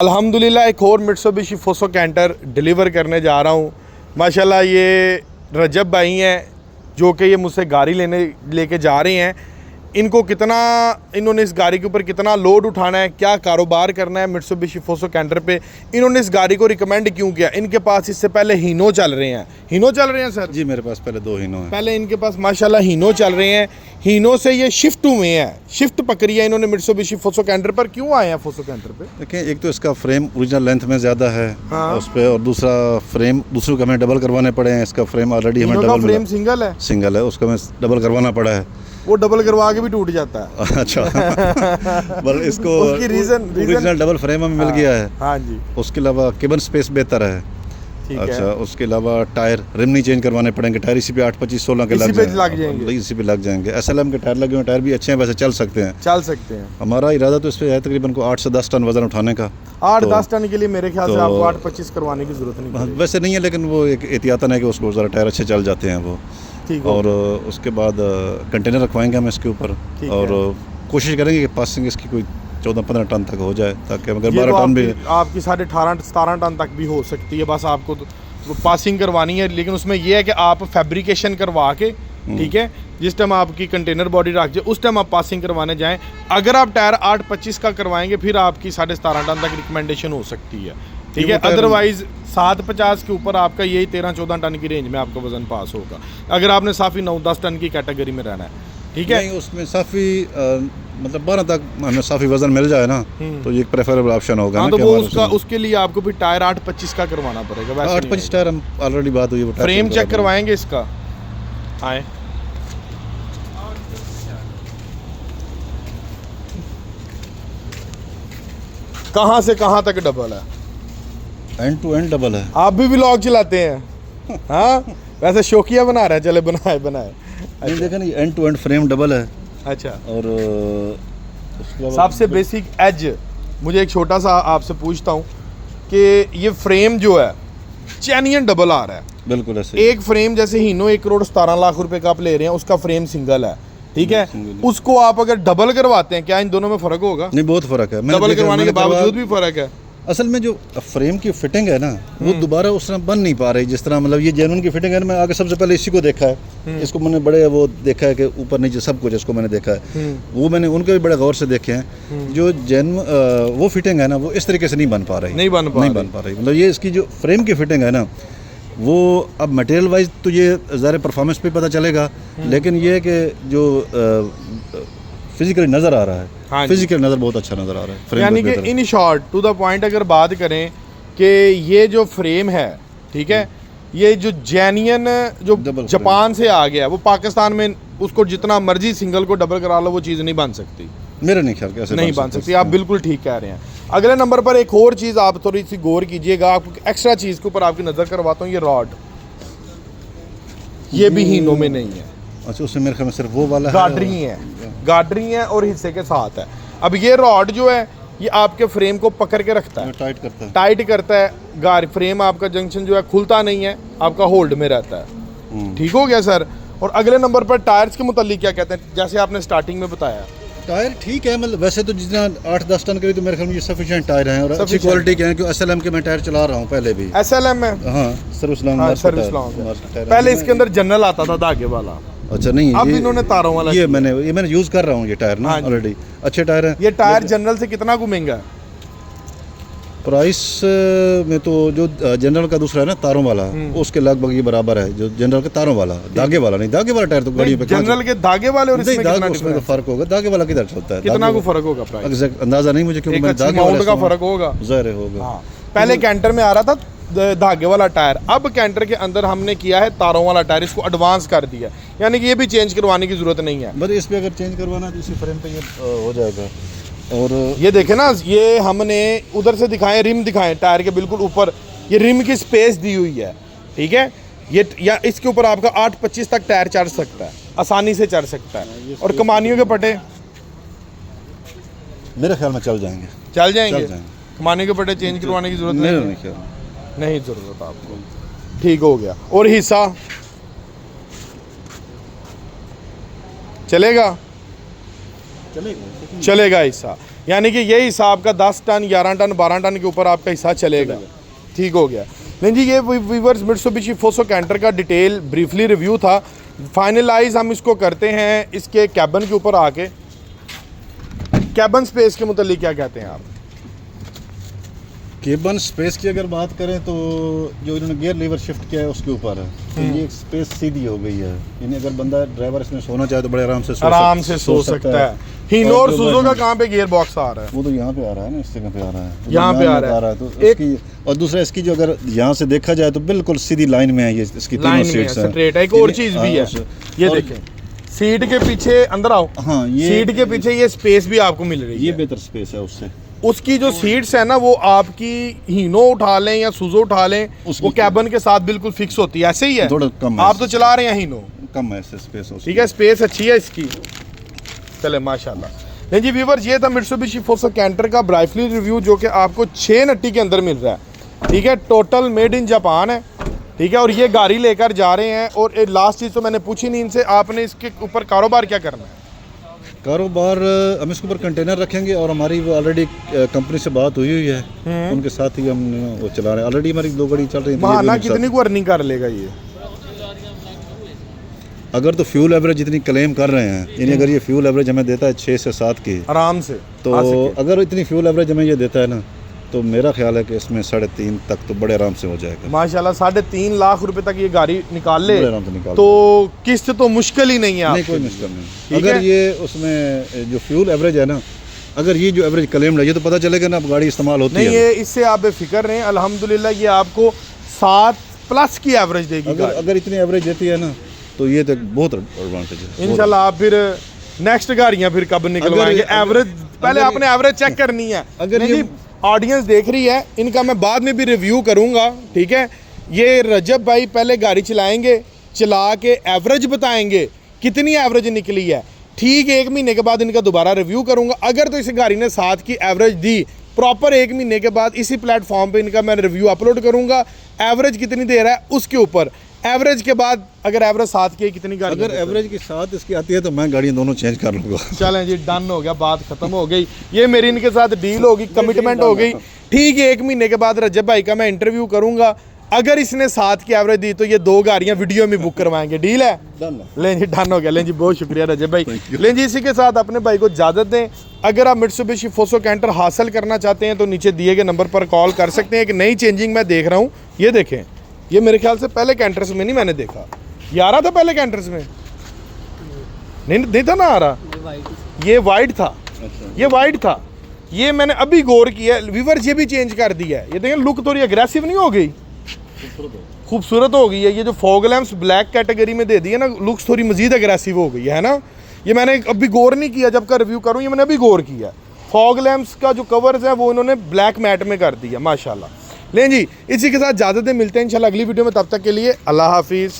अल्हम्दुलिल्लाह एक और मित्सुबिशी फोसो कैंटर डिलीवर करने जा रहा हूँ। माशाल्लाह ये रजब भाई हैं जो कि ये मुझसे गाड़ी लेके जा रहे हैं। इनको कितना इन्होंने इस गाड़ी के ऊपर कितना लोड उठाना है, क्या कारोबार करना है मित्सुबिशी फोसो कैंटर पे, इन्होंने इस गाड़ी को रिकमेंड क्यों किया। इनके पास इससे पहले हीनो चल रहे हैं। हीनो चल रहे हैं सर जी, मेरे पास पहले 2 हीनो हैं। पहले इनके पास माशाल्लाह हीनो चल रहे हैं। हीनो से ये शिफ्ट हुए हैं, शिफ्ट पकड़ी है इन्होंने मित्सुबिशी फोसो कैंटर पर। क्यों आए हैं फोसो कैंटर पे? देखिए, एक तो इसका फ्रेम ओरिजिनल लेंथ में ज़्यादा है हाँ। उस पर, और दूसरा फ्रेम दूसरों को हमें डबल करवाने पड़े हैं। इसका फ्रेम ऑलरेडी हमें डबल फ्रेम सिंगल है, उसको हमें डबल करवाना पड़ा है। वो डबल करवा के भी टूट जाता है। अच्छा बल इसको उसकी रीजन ओरिजिनल डबल फ्रेम हमें मिल गया है। हाँ जी, उसके अलावा केबन स्पेस बेहतर है। अच्छा, उसके अलावा टायर रिम नहीं चेंज करवाने पड़ेंगे। टायर इसी पे 8, 25, 16 के लग जाएंगे। इसी पे लग जाएंगे। SLM के टायर लगे हुए, टायर भी अच्छे हैं, वैसे चल सकते हैं। हमारा इरादा तो इस पे है तकरीबन को 8 से 10 टन वजन उठाने का। 8-10 टन के लिए मेरे ख्याल से आपको 8-25 करवाने की जरूरत नहीं। वैसे नहीं है, लेकिन वो एक एहतियातन है कि उसको ज़रा टायर अच्छे चल जाते हैं वो। और उसके बाद कंटेनर रखवाएंगे हम इसके ऊपर, और कोशिश करेंगे कि पासिंग इसकी कोई 14-15 टन तक हो जाए, ताकि अगर 12 टन भी आपकी 18-17 टन तक भी हो सकती है। बस आपको तो पासिंग करवानी है, लेकिन उसमें यह है कि आप फैब्रिकेशन करवा के, ठीक है, जिस टाइम आपकी कंटेनर बॉडी रख जाए उस टाइम आप पासिंग करवाने जाएं। अगर आप टायर 8-25 का करवाएंगे फिर आपकी 17.5 टन तक रिकमेंडेशन हो सकती है, ठीक है। अदरवाइज 750 के ऊपर आपका यही 13-14 टन की रेंज में आपका वजन पास होगा, अगर आपने साफ़ी 9-10 टन की कैटेगरी में रहना है, ठीक है। उसमें साफ़ी मतलब 12 तक हमें साफ़ी वजन मिल जाए ना, तो ये एक प्रेफरेबल ऑप्शन होगा। हाँ, तो वो उसके लिए आपको भी टायर 8-25 का करवाना पड़ेगा। 8-25 टायर हम ऑलरेडी बात हुई। फ्रेम चेक करवाएंगे इसका। आए, कहाँ से कहाँ तक डबल है? एंड टू एंड डबल है। आप भी व्लॉग चलाते हैं? हाँ, वैसे शौकिया बना रहे हैं, चले बनाए। अच्छा। देखा नहीं, end to end frame double है। अच्छा, और सबसे बेसिक एज, मुझे एक छोटा सा आपसे पूछता हूँ कि ये फ्रेम जो है चैनियन डबल आ रहा है। बिल्कुल ऐसे। एक फ्रेम जैसे हीनो 1,17,00,000 रुपए का आप ले रहे हैं, उसका फ्रेम सिंगल है, ठीक है। उसको आप अगर डबल करवाते हैं, क्या इन दोनों में फर्क होगा? नहीं, बहुत फर्क है। डबल करवाने के बावजूद भी फर्क है। असल में जो फ्रेम की फिटिंग है ना, वो दोबारा उस तरह बन नहीं पा रही जिस तरह, मतलब ये जेन्युइन की फिटिंग है। मैं आगे सबसे पहले इसी को देखा है, इसको मैंने बड़े वो देखा है कि ऊपर नीचे सब कुछ इसको मैंने देखा है। वो मैंने उनके भी बड़े गौर से देखे हैं। जो वो फिटिंग है ना, वो इस तरीके से नहीं बन पा रही। नहीं बन पा रही। मतलब ये इसकी जो फ्रेम की फिटिंग है ना, वो अब मटेरियल वाइज तो ये ज़ाहिर परफॉर्मेंस पे पता चलेगा, लेकिन ये है कि जो फिजिकली नज़र आ रहा है, हाँ, फिजिकल नज़र बहुत अच्छा नज़र आ रहा है। यानी कि in short to the point अगर बात करें कि ये जो फ्रेम है, ठीक है, ये जो जेन्युइन जो जापान से आ गया, वो पाकिस्तान में उसको जितना मर्जी सिंगल को डबल करा लो वो चीज़ नहीं बन सकती। मेरे नहीं ख्याल कैसे नहीं बन सकती। आप बिल्कुल ठीक कह रहे हैं। अगले नंबर पर एक और चीज़ आप थोड़ी सी गौर कीजिएगा, आपको एक्स्ट्रा चीज़ के ऊपर आपकी नज़र करवाता हूँ। ये रॉड, ये भी हीनो में नहीं है। अच्छा, उसमें मेरे ख्याल में सिर्फ वो वाला गार्डरी है और हिस्से के साथ है। अब ये रॉड जो है ये आपके फ्रेम को पकड़ के रखता है, टाइट करता है। फ्रेम आपका जंक्शन जो है खुलता नहीं है, आपका होल्ड में रहता है। ठीक हो गया सर। और अगले नंबर पर टायर्स के मुतालिक क्या कहते हैं? जैसे आपने स्टार्टिंग में बताया, टायर ठीक है, मतलब वैसे तो जितना 8-10 टन के लिए तो मेरे ख्याल में ये सफिशिएंट टायर हैं और अच्छी क्वालिटी के हैं। क्योंकि SLM के मैं टायर चला रहा हूँ पहले भी। SLM में? हाँ, सर्विस लॉन्ग। पहले इसके अंदर जनरल आता था धागे वाला। अच्छा, नहीं, अब इन्होंने तारों वाला। ये मैंने यूज कर रहा हूँ ये टायर ना, ऑलरेडी अच्छे टायर हैं। ये टायर जनरल से कितना घूमेंगा? प्राइस में तो जो जनरल का दूसरा है ना, तारों वाला, उसके लगभग ये बराबर है। जो जनरल के तारों वाला, धागे वाला नहीं, धागे वाला टायर तो गाड़ी पे जनरल के धागे वाले और इसमें तो फर्क होगा। धागे वाला किधर चलता है? कितना को फर्क होगा? प्राइस एग्जैक्ट अंदाजा नहीं मुझे, क्योंकि धागे वाले का फर्क होगा, ज़ाहिर होगा। पहले कैंटर में आ रहा था धागे वाला टायर, अब कैंटर के अंदर हमने किया है तारों वाला टायर, इसको एडवांस कर दिया। यानी कि ये भी चेंज करवाने की जरूरत नहीं है। बस इस पे अगर चेंज करवाना तो इसी फ्रेम पे ये हो जाएगा। और ये देखें ना, ये हमने उधर से दिखाएं, रिम दिखाएं टायर के बिल्कुल ऊपर, ये रिम की स्पेस दी हुई है, ठीक है। ये या इसके ऊपर आपका 8-25 तक टायर चढ़ सकता है, आसानी से चढ़ सकता है। और कमानियों के पट्टे मेरे ख्याल में चल जाएंगे। कमानियों के पट्टे चेंज करवाने की जरूरत नहीं ज़रूरत आपको। ठीक हो गया। और हिस्सा चलेगा हिस्सा। यानी कि ये हिसाब का 10 टन 11 टन 12 टन के ऊपर आपका हिस्सा चलेगा। ठीक हो गया। नहीं जी, ये वीवर्स मित्सुबिशी फोसो कैंटर का डिटेल ब्रीफली रिव्यू था। फाइनलाइज हम इसको करते हैं इसके कैबन के ऊपर आके। कैबन स्पेस के मुतालिक क्या कहते हैं आप? केबन स्पेस की अगर बात करें तो जो इन्होंने गियर लीवर शिफ्ट किया है उसके ऊपर है, तो ये स्पेस सीधी हो गई है। यानी अगर बंदा ड्राइवर इसमें सोना चाहे तो बड़े आराम से सो सकता है। हीनो और सुज़ो का कहाँ पे गियर बॉक्स आ रहा है? वो तो यहाँ पे आ रहा है ना, इस जगह पे आ रहा है, यहाँ पे आ रहा है तो इसकी। और दूसरा इसकी जो अगर यहाँ से देखा जाए तो बिल्कुल सीधी लाइन में है ये, इसकी तीनों सीट्स हैं स्ट्रेट है। एक और चीज़ भी है, ये देखें सीट के पीछे, अंदर आओ, हाँ ये सीट के पीछे ये स्पेस भी आपको मिल रही है। ये बेहतर स्पेस है उससे। उसकी जो सीट्स है ना वो आपकी हीनो उठा लें या सुज़ो उठा लें, वो कैबन के साथ बिल्कुल फिक्स होती है। ऐसे ही है, थोड़ा कम है, आप तो चला रहे हैं हीनो, कम है स्पेस। ठीक है, स्पेस अच्छी है इसकी। चले माशाल्लाह। नहीं जी व्यूअर्स, ये था मित्सुबिशी फोसो कैंटर का ब्राइफली रिव्यू जो कि आपको 6 नट्टी के अंदर मिल रहा है। ठीक है, टोटल मेड इन जापान है। ठीक है, और ये गाड़ी लेकर जा रहे हैं। और एक लास्ट चीज़ तो मैंने पूछी नहीं इनसे, आपने इसके ऊपर कारोबार क्या करना है? कारोबार हम इसके ऊपर कंटेनर रखेंगे और हमारी वो ऑलरेडी कंपनी से बात हुई है, उनके साथ ही हम वो चला रहे हैं। ऑलरेडी हमारी 2 गाड़ी चल रही है। महाना कितनी को अर्निंग कर लेगा ये? अगर तो फ्यूल एवरेज जितनी क्लेम कर रहे हैं, यानी अगर ये फ्यूल एवरेज हमें देता है 6 से 7 की आराम से, तो अगर इतनी फ्यूल एवरेज हमें ये देता है ना, तो मेरा ख्याल है कि इसमें 3.5 तक तो बड़े आराम से हो जाएगा माशाल्लाह। 3.5 लाख रुपए तक ये गाड़ी निकाल ले, बड़े आराम से निकाल तो किस्त तो मुश्किल ही नहीं है। नहीं, कोई मुश्किल नहीं। अगर ये उसमें जो फ्यूल एवरेज है ना, अगर ये जो एवरेज क्लेम है, ये तो पता चलेगा ना अब गाड़ी इस्तेमाल होती है। नहीं, ये इससे आप बेफिक्र रहें, अल्हम्दुलिल्लाह ये आपको 7+ की एवरेज देगी। अगर इतनी एवरेज देती है ना, तो ये तो बहुत एडवांटेज है। इंशाल्लाह आप फिर नेक्स्ट गाड़ियाँ फिर कब निकलवाएंगे? एवरेज पहले आपने एवरेज चेक करनी है। अगर ये ऑडियंस देख रही है, इनका मैं बाद में भी रिव्यू करूंगा। ठीक है, ये रजब भाई पहले गाड़ी चलाएंगे, चला के एवरेज बताएंगे कितनी एवरेज निकली है। ठीक 1 महीने के बाद इनका दोबारा रिव्यू करूंगा। अगर तो इस गाड़ी ने 7 की एवरेज दी प्रॉपर 1 महीने के बाद इसी प्लेटफॉर्म पे इनका मैं रिव्यू अपलोड करूंगा। एवरेज कितनी दे रहा है उसके ऊपर, एवरेज के बाद अगर एवरेज 7 की कितनी गाड़ी, अगर एवरेज की 7 इसकी आती है तो मैं गाड़ियाँ दोनों चेंज कर लूँगा। चलें जी, डन हो गया, बात खत्म हो गई। ये मेरी इनके साथ डील होगी, कमिटमेंट हो गई। ठीक है, 1 महीने के बाद रजब भाई का मैं इंटरव्यू करूंगा। अगर इसने 7 की एवरेज दी तो ये 2 गाड़ियां वीडियो में बुक करवाएंगे। डील है? लें जी, डन हो गया। लें जी, बहुत शुक्रिया रजब भाई। लें जी, इसी के साथ अपने भाई को इजाज़त दें। अगर आप मित्सुबिशी फोसो कैंटर हासिल करना चाहते हैं तो नीचे दिए गए नंबर पर कॉल कर सकते हैं। एक नई चेंजिंग मैं देख रहा हूँ, ये देखें, ये मेरे ख्याल से पहले कैंटर्स में नहीं मैंने देखा। ये आ रहा था पहले कैंटर्स में? नहीं था ना आ रहा, ये वाइट था। ये वाइट था, ये मैंने अभी गौर किया। व्यूअर्स ये भी चेंज कर दिया है। ये देखें, लुक थोड़ी अग्रेसिव नहीं हो गई, खूबसूरत हो गई है। ये जो फॉग लैंप्स ब्लैक कैटेगरी में दे दिए ना, लुक्स थोड़ी मजीद अग्रेसिव हो गई है ना। ये मैंने अभी गौर नहीं किया, जब का रिव्यू करूँ ये मैंने अभी गौर किया। फॉग लैंप्स का जो कवर्स है वो इन्होंने ब्लैक मैट में कर दिया माशाल्लाह। लें जी, इसी के साथ इजाज़त दें, मिलते हैं इंशाल्लाह अगली वीडियो में। तब तक के लिए अल्लाह हाफिज़।